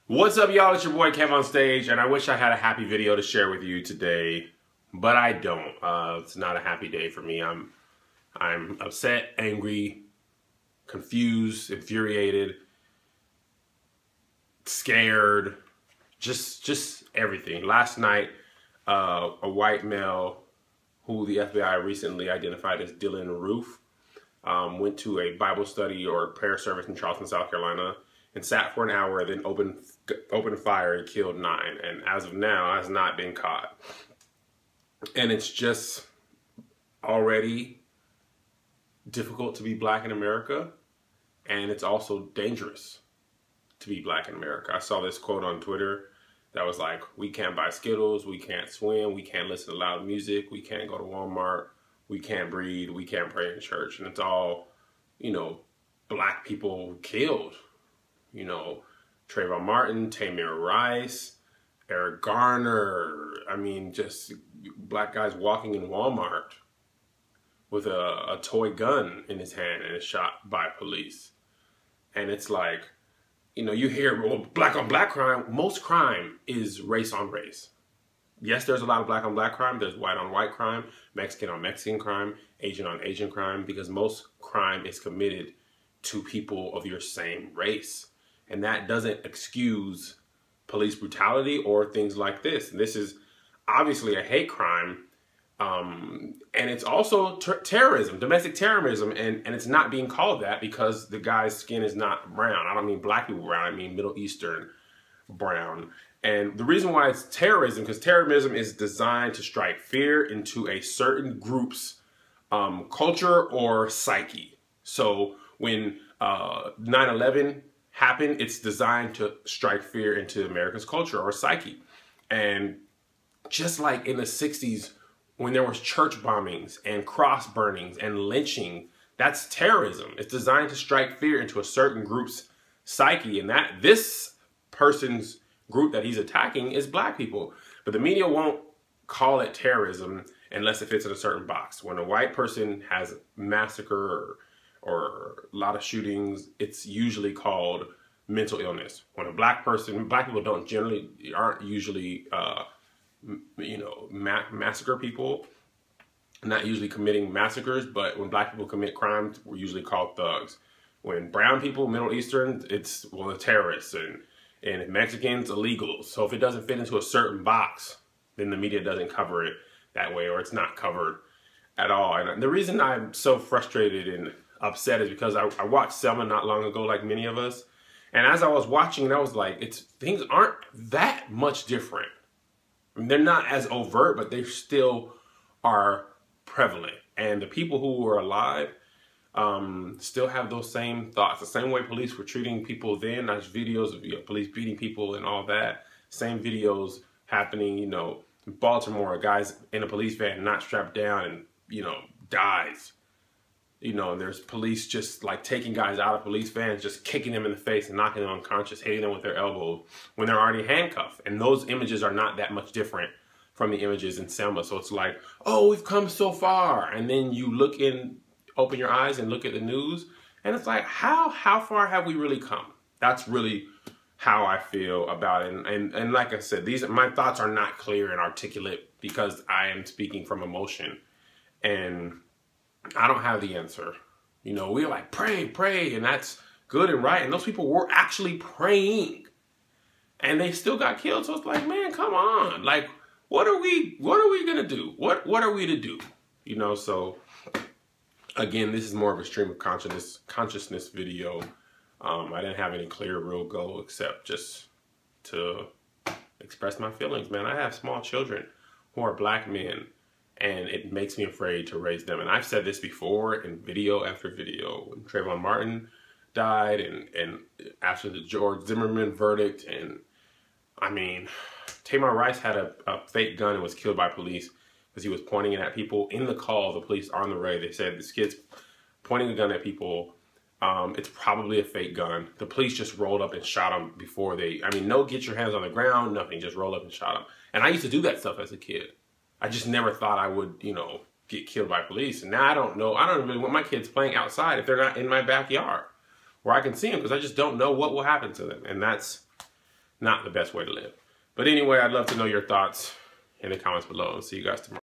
What's up, y'all? It's your boy Kev on stage, and I wish I had a happy video to share with you today, but I don't. It's not a happy day for me. I'm upset, angry, confused, infuriated, scared, just everything. Last night, a white male who the FBI recently identified as Dylan Roof went to a Bible study or prayer service in Charleston, South Carolina, and sat for an hour, then opened fire and killed 9. And as of now, has not been caught. And it's just already difficult to be black in America, and it's also dangerous to be black in America. I saw this quote on Twitter that was like, we can't buy Skittles, we can't swim, we can't listen to loud music, we can't go to Walmart, we can't breathe, we can't pray in church. And it's all, black people killed. Trayvon Martin, Tamir Rice, Eric Garner. I mean, just black guys walking in Walmart with a toy gun in his hand and is shot by police. And it's like, you hear, well, black on black crime. Most crime is race on race. Yes, there's a lot of black on black crime. There's white on white crime, Mexican on Mexican crime, Asian on Asian crime, because most crime is committed to people of your same race. And that doesn't excuse police brutality or things like this. And this is obviously a hate crime. And it's also terrorism, domestic terrorism. And it's not being called that because the guy's skin is not brown. I don't mean black people brown. I mean Middle Eastern brown. And the reason why it's terrorism, because terrorism is designed to strike fear into a certain group's culture or psyche. So when 9/11 happened, it's designed to strike fear into America's culture or psyche. And just like in the 60s, when there was church bombings and cross burnings and lynching, that's terrorism. It's designed to strike fear into a certain group's psyche. And that this person's group that he's attacking is black people. But the media won't call it terrorism unless it fits in a certain box. When a white person has massacre or a lot of shootings, it's usually called mental illness. When a black people aren't usually, massacre people, not usually committing massacres, but when black people commit crimes, we're usually called thugs. When brown people, Middle Eastern, it's, the terrorists, and Mexicans, illegals. So if it doesn't fit into a certain box, then the media doesn't cover it that way, or it's not covered at all. And the reason I'm so frustrated and upset is because I watched Selma not long ago, like many of us. And as I was watching, I was like, things aren't that much different. I mean, they're not as overt, but they still are prevalent. And the people who were alive still have those same thoughts. The same way police were treating people then, there's videos of police beating people and all that. Same videos happening, in Baltimore, a guy's in a police van not strapped down and, dies. And there's police just like taking guys out of police vans, just kicking them in the face and knocking them unconscious, hitting them with their elbows when they're already handcuffed. And those images are not that much different from the images in Selma. So it's like, oh, we've come so far. And then you open your eyes and look at the news, and it's like, how far have we really come? That's really how I feel about it. And like I said, my thoughts are not clear and articulate because I am speaking from emotion. And I don't have the answer. We're like, pray, and that's good and right. And those people were actually praying, and they still got killed. So it's like, man, come on. Like, what are we gonna do? What are we to do? So again, this is more of a stream of consciousness video. I didn't have any clear, real goal except just to express my feelings, man. I have small children who are black men, and it makes me afraid to raise them. And I've said this before in video after video. When Trayvon Martin died and after the George Zimmerman verdict. And I mean, Tamir Rice had a fake gun and was killed by police because he was pointing it at people. In the call, the police on the way, they said this kid's pointing a gun at people. It's probably a fake gun. The police just rolled up and shot him before no get your hands on the ground, nothing, just roll up and shot him. And I used to do that stuff as a kid. I just never thought I would, get killed by police. And now I don't know. I don't really want my kids playing outside if they're not in my backyard where I can see them, because I just don't know what will happen to them. And that's not the best way to live. But anyway, I'd love to know your thoughts in the comments below. See you guys tomorrow.